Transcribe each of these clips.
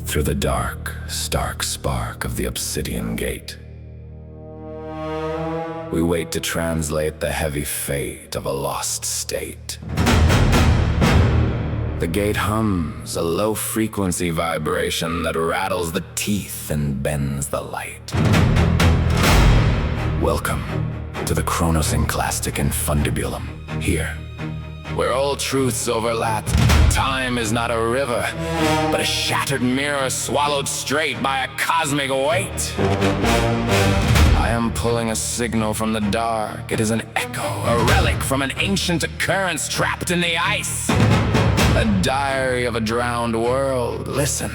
through the dark, stark spark of the obsidian gate. We wait to translate the heavy fate of a lost state. The gate hums, a low-frequency vibration that rattles the teeth and bends the light. Welcome to the Chronosynclastic Infundibulum. Here, where all truths overlap, time is not a river, but a shattered mirror swallowed straight by a cosmic weight. I am pulling a signal from the dark. It is an echo, a relic from an ancient occurrence trapped in the ice. A diary of a drowned world. Listen,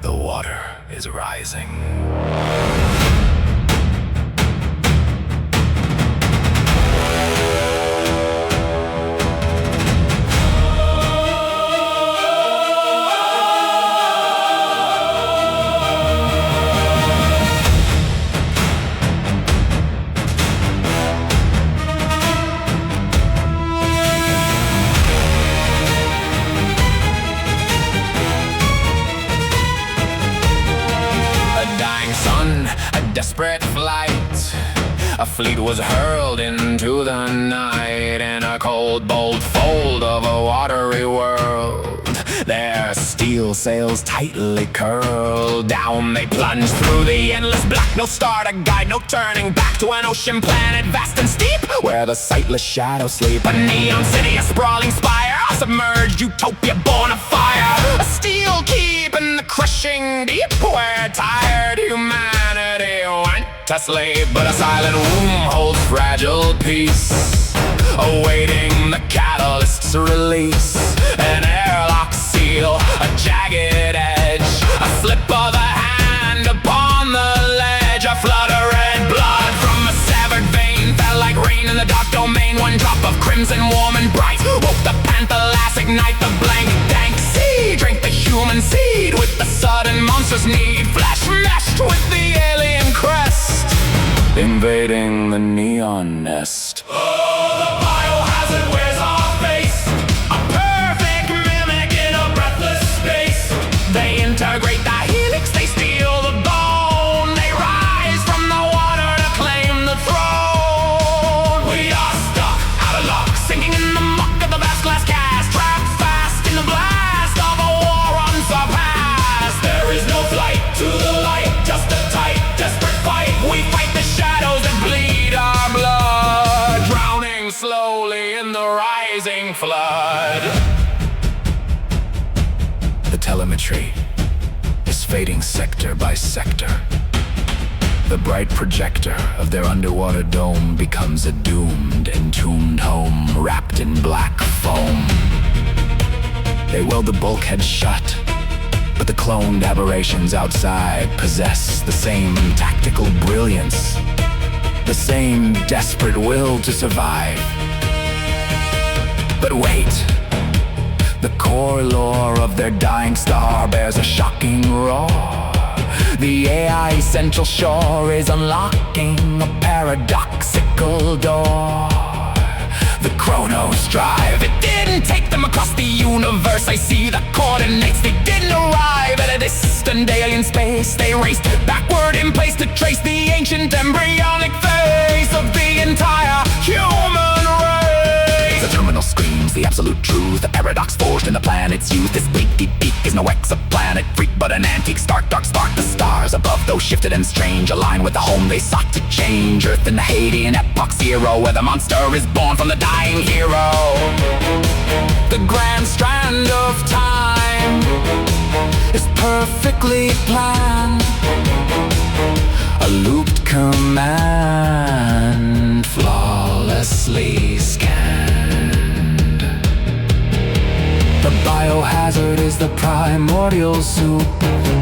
the water is rising. Desperate flight, a fleet was hurled into the night in a cold, bold fold of a watery world. Their steel sails tightly curled, down they plunged through the endless black. No star to guide, no turning back to an ocean planet vast and steep, where the sightless shadows sleep. A neon city, a sprawling spire, a submerged utopia born of fire. A steel keep in the crushing deep, where tired humanity went to sleep. But a silent womb holds fragile peace, awaiting the catalyst's release. An airlock seal, a jagged edge, a slip of the hand upon the ledge. A flood of red blood from a severed vein fell like rain in the dark domain. One drop of crimson warm and bright woke the panther lass, ignite the blank dank sea. Drink the human seed with the sudden monstrous need. Flesh meshed with the alien crest, invading the neon nest. Oh, the biohazard wears our face, a perfect mimic in a breathless space. They integrate the helix, they steal the bone. They rise from the water to claim the throne. We are stuck, out of luck, Sinking in the muck of the vast glass cast, trapped fast in the blast of a war unsurpassed. there is no flight to the light, just a tight, desperate fight. We fight the shadows that bleed our blood, drowning slowly in the rising flood. The telemetry is fading sector by sector. The bright projector of their underwater dome becomes a doomed, entombed home wrapped in black foam. They weld the bulkhead shut, but the cloned aberrations outside possess the same tactical brilliance, the same desperate will to survive. But wait, the core lore of their dying star bears a shocking roar. The AI central shore is unlocking a paradoxical door. The Chronos drive, it didn't take them across the universe. I see the coordinates, they didn't arrive at a distant alien space. They raced backward in place to trace the ancient embryonic face of the entire human race. The terminal screams the absolute truth, the paradox forged in the planet's youth. This bleak deep peak is no exoplanet freak, but an antique stark dark spark. The stars above, though shifted and strange, align with the home they sought to change. Earth in the Hadean epoch zero, where the monster is born from the dying hero. The grand strand of time is perfectly planned, a looped command flawlessly scanned. The biohazard is the primordial soup,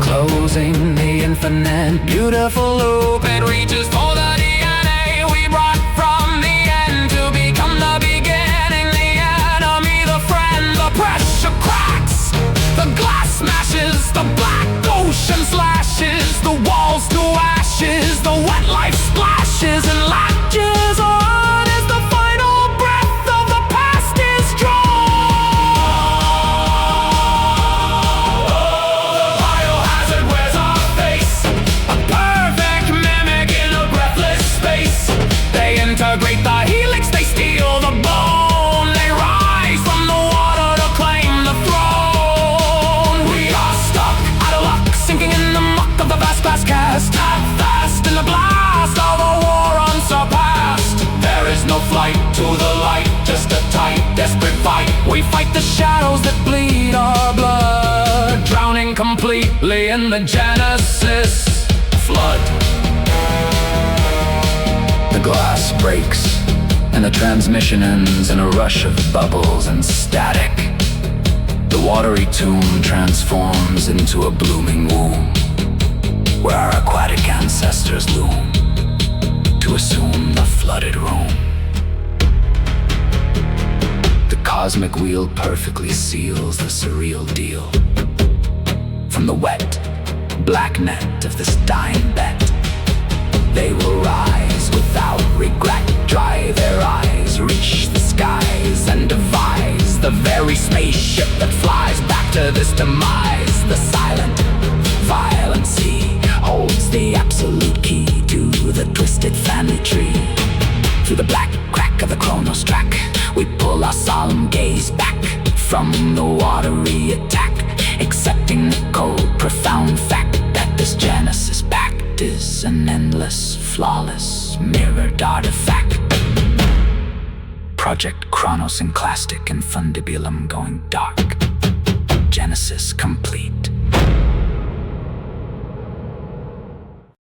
closing the infinite beautiful loop. It reaches for the DNA we brought from the end to become the beginning. The enemy, the friend, the pressure cracks, the glass smashes, the black ocean slashes, the walls to ashes, the wet life splashes and latches on as the final breath of the past is drawn. Oh, the shadows that bleed our blood, drowning completely in the Genesis flood. The glass breaks, and the transmission ends in a rush of bubbles and static. The watery tomb transforms into a blooming womb, where our aquatic ancestors loom to assume the flooded room. The cosmic wheel perfectly seals the surreal deal. From the wet, black net of this dying bet, they will rise without regret, dry their eyes, reach the skies, and devise the very spaceship that flies back to this demise. The silent, violent sea holds the absolute key to the twisted family tree. Through the black crack of the Chronos track, we pull our solemn gaze back from the watery attack, accepting the cold, profound fact that this Genesis pact is an endless, flawless, mirrored artifact. Project Chronosynclastic Infundibulum going dark. Genesis complete.